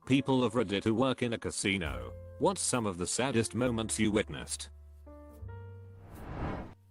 People of Reddit who work in a casino, what's some of the saddest moments you witnessed?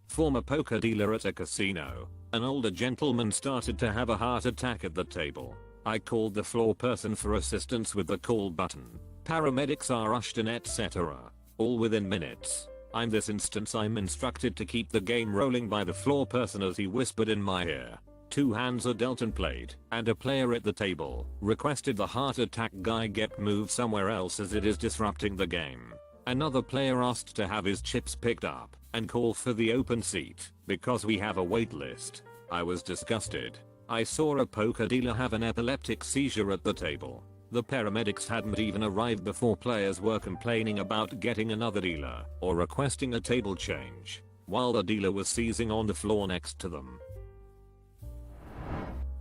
Former poker dealer at a casino. An older gentleman started to have a heart attack at the table. I called the floor person for assistance with the call button. Paramedics are rushed in, etc. All within minutes. In this instance I'm instructed to keep the game rolling by the floor person as he whispered in my ear. 2 hands are dealt and played, and a player at the table requested the heart attack guy get moved somewhere else as it is disrupting the game. Another player asked to have his chips picked up and call for the open seat because we have a wait list. I was disgusted. I saw a poker dealer have an epileptic seizure at the table. The paramedics hadn't even arrived before players were complaining about getting another dealer or requesting a table change, while the dealer was seizing on the floor next to them.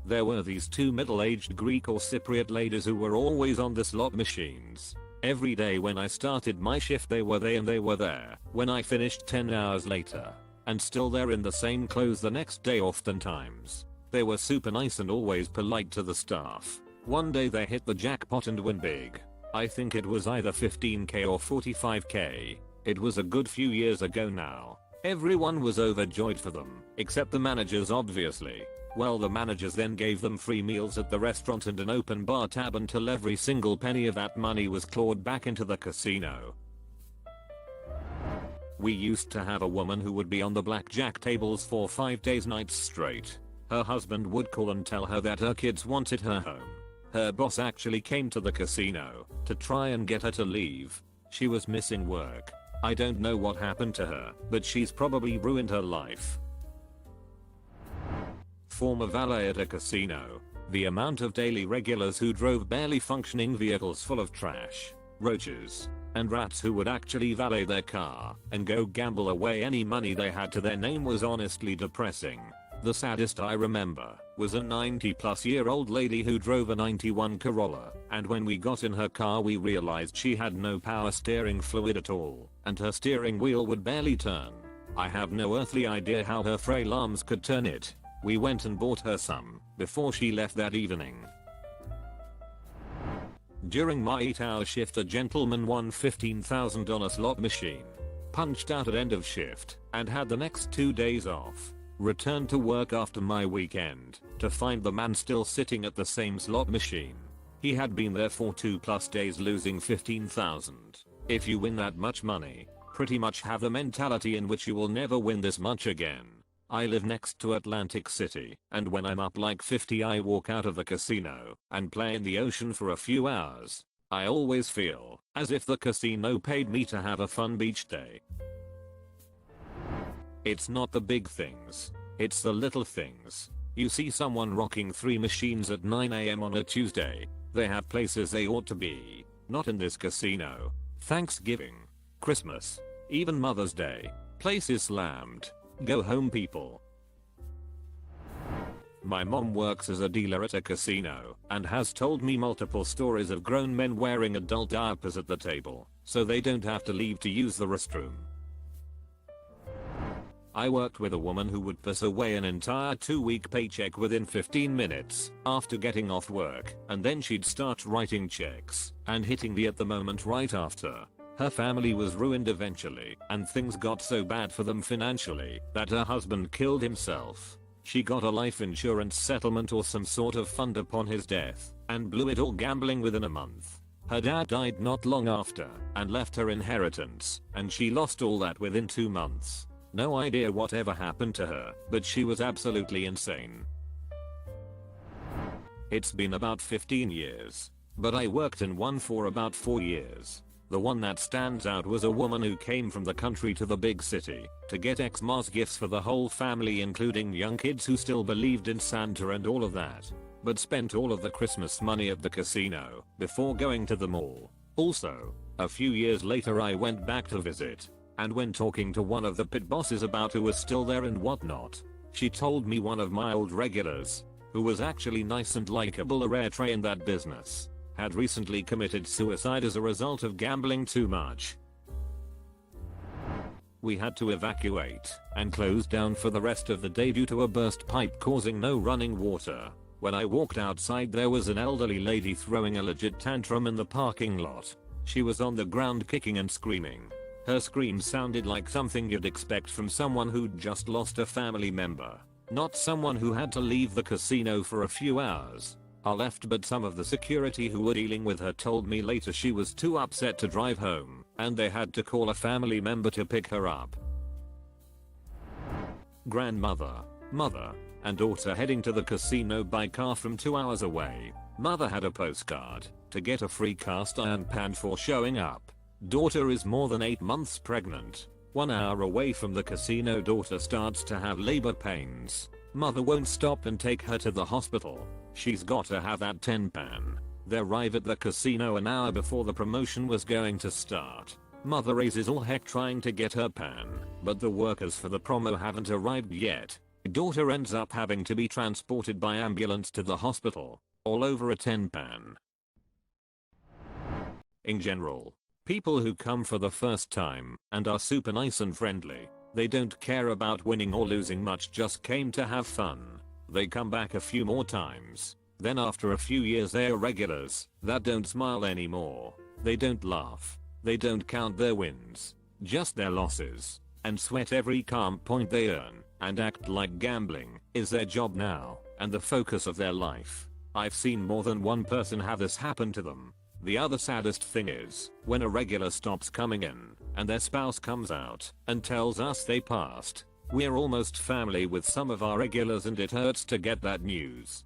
There were these 2 middle-aged Greek or Cypriot ladies who were always on the slot machines. Every day when I started my shift they were there when I finished 10 hours later. And still they're in the same clothes the next day oftentimes. They were super nice and always polite to the staff. One day they hit the jackpot and win big. I think it was either 15k or 45k. It was a good few years ago now. Everyone was overjoyed for them, except the managers obviously. Well, the managers then gave them free meals at the restaurant and an open bar tab until every single penny of that money was clawed back into the casino. We used to have a woman who would be on the blackjack tables for 5 days nights straight. Her husband would call and tell her that her kids wanted her home. Her boss actually came to the casino to try and get her to leave. She was missing work. I don't know what happened to her, but she's probably ruined her life. Former valet at a casino. The amount of daily regulars who drove barely functioning vehicles full of trash, roaches, and rats who would actually valet their car and go gamble away any money they had to their name was honestly depressing. The saddest I remember was a 90-plus-year-old lady who drove a 91 Corolla, and when we got in her car we realized she had no power steering fluid at all, and her steering wheel would barely turn. I have no earthly idea how her frail arms could turn it. We went and bought her some before she left that evening. During my 8-hour shift a gentleman won $15,000 slot machine, punched out at end of shift, and had the next 2 days off. Returned to work after my weekend to find the man still sitting at the same slot machine. He had been there for 2+ days losing $15,000. If you win that much money, pretty much have the mentality in which you will never win this much again. I live next to Atlantic City, and when I'm up like 50 I walk out of the casino and play in the ocean for a few hours. I always feel as if the casino paid me to have a fun beach day. It's not the big things, it's the little things. You see someone rocking 3 machines at 9 AM on a Tuesday. They have places they ought to be, not in this casino. Thanksgiving, Christmas, even Mother's Day, place is slammed. Go home people. My mom works as a dealer at a casino and has told me multiple stories of grown men wearing adult diapers at the table so they don't have to leave to use the restroom. I worked with a woman who would piss away an entire 2-week paycheck within 15 minutes after getting off work, and then she'd start writing checks and hitting the at the moment right after. Her family was ruined eventually, and things got so bad for them financially that her husband killed himself. She got a life insurance settlement or some sort of fund upon his death, and blew it all gambling within a month. Her dad died not long after, and left her inheritance, and she lost all that within 2 months. No idea whatever happened to her, but she was absolutely insane. It's been about 15 years, but I worked in one for about 4 years. The one that stands out was a woman who came from the country to the big city to get Xmas gifts for the whole family including young kids who still believed in Santa and all of that, but spent all of the Christmas money at the casino before going to the mall. Also, a few years later I went back to visit, and when talking to one of the pit bosses about who was still there and whatnot, she told me one of my old regulars, who was actually nice and likable, a rare trait in that business, had recently committed suicide as a result of gambling too much. We had to evacuate and close down for the rest of the day due to a burst pipe causing no running water. When I walked outside, there was an elderly lady throwing a legit tantrum in the parking lot. She was on the ground kicking and screaming. Her scream sounded like something you'd expect from someone who'd just lost a family member, not someone who had to leave the casino for a few hours. I left, but some of the security who were dealing with her told me later she was too upset to drive home, and they had to call a family member to pick her up. Grandmother, mother, and daughter heading to the casino by car from 2 hours away. Mother had a postcard to get a free cast iron pan for showing up. Daughter is more than 8 months pregnant. 1 hour away from the casino, daughter starts to have labor pains. Mother won't stop and take her to the hospital. She's got to have that 10 pan. They arrive at the casino an hour before the promotion was going to start. Mother raises all heck trying to get her pan, but the workers for the promo haven't arrived yet. Daughter ends up having to be transported by ambulance to the hospital, all over a 10 pan. In general, people who come for the first time and are super nice and friendly, they don't care about winning or losing much, just came to have fun. They come back a few more times. Then after a few years they are regulars that don't smile anymore. They don't laugh. They don't count their wins, just their losses, and sweat every calm point they earn, and act like gambling is their job now and the focus of their life. I've seen more than one person have this happen to them. The other saddest thing is when a regular stops coming in and their spouse comes out and tells us they passed. We're almost family with some of our regulars and it hurts to get that news.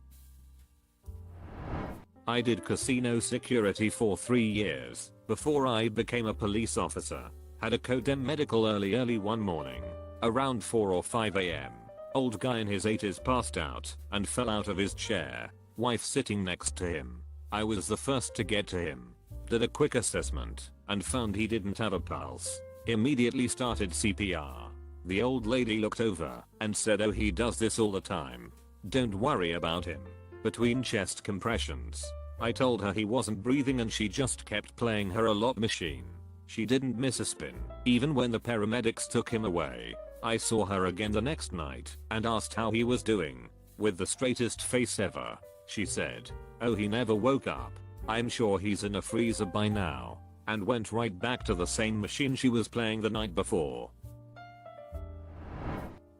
I did casino security for 3 years before I became a police officer. Had a codem medical early one morning, around 4 or 5 am. Old guy in his 80s passed out and fell out of his chair. Wife sitting next to him. I was the first to get to him. Did a quick assessment and found he didn't have a pulse. Immediately started CPR. The old lady looked over and said, "Oh, he does this all the time. Don't worry about him." Between chest compressions. I told her he wasn't breathing and she just kept playing her a lot machine. She didn't miss a spin, even when the paramedics took him away. I saw her again the next night and asked how he was doing. With the straightest face ever, she said, "Oh, he never woke up. I'm sure he's in a freezer by now," and went right back to the same machine she was playing the night before.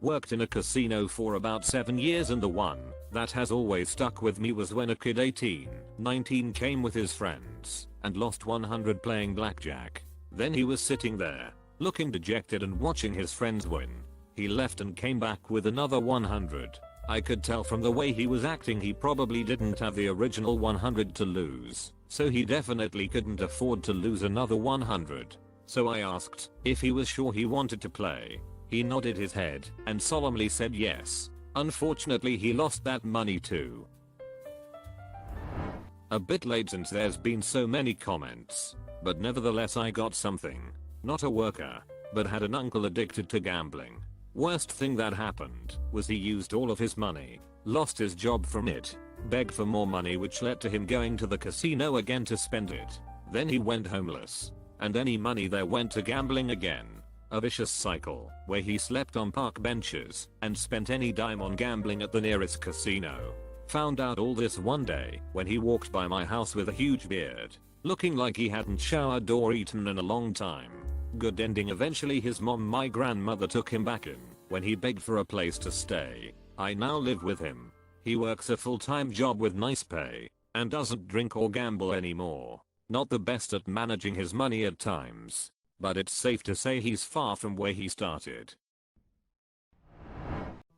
Worked in a casino for about 7 years, and the one that has always stuck with me was when a kid 18, 19 came with his friends and lost 100 playing blackjack. Then he was sitting there, looking dejected and watching his friends win. He left and came back with another 100. I could tell from the way he was acting he probably didn't have the original 100 to lose, so he definitely couldn't afford to lose another 100. So I asked if he was sure he wanted to play. He nodded his head and solemnly said yes. Unfortunately, he lost that money too. A bit late since there's been so many comments, but nevertheless I got something. Not a worker, but had an uncle addicted to gambling. Worst thing that happened was he used all of his money, lost his job from it, begged for more money, which led to him going to the casino again to spend it. Then he went homeless, and any money there went to gambling again. A vicious cycle where he slept on park benches and spent any dime on gambling at the nearest casino. Found out all this one day when he walked by my house with a huge beard, looking like he hadn't showered or eaten in a long time. Good ending. Eventually his mom, my grandmother, took him back in when he begged for a place to stay. I now live with him. He works a full-time job with nice pay and doesn't drink or gamble anymore. Not the best at managing his money at times, but it's safe to say he's far from where he started.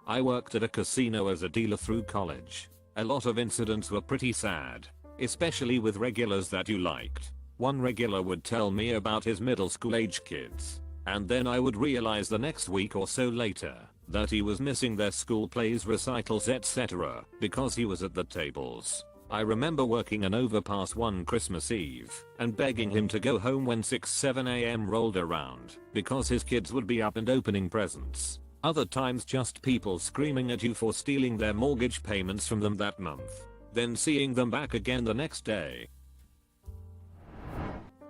I worked at a casino as a dealer through college. A lot of incidents were pretty sad, especially with regulars that you liked. One regular would tell me about his middle school age kids, and then I would realize the next week or so later that he was missing their school plays, recitals, etc. because he was at the tables. I remember working an overpass one Christmas Eve and begging him to go home when 6-7 am rolled around because his kids would be up and opening presents. Other times just people screaming at you for stealing their mortgage payments from them that month, then seeing them back again the next day.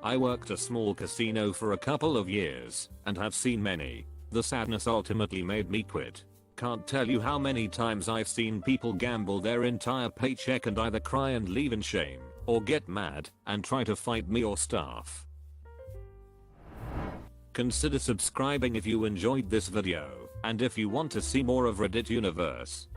I worked a small casino for a couple of years and have seen many. The sadness ultimately made me quit. Can't tell you how many times I've seen people gamble their entire paycheck and either cry and leave in shame, or get mad and try to fight me or staff. Consider subscribing if you enjoyed this video, and if you want to see more of Reddit Universe.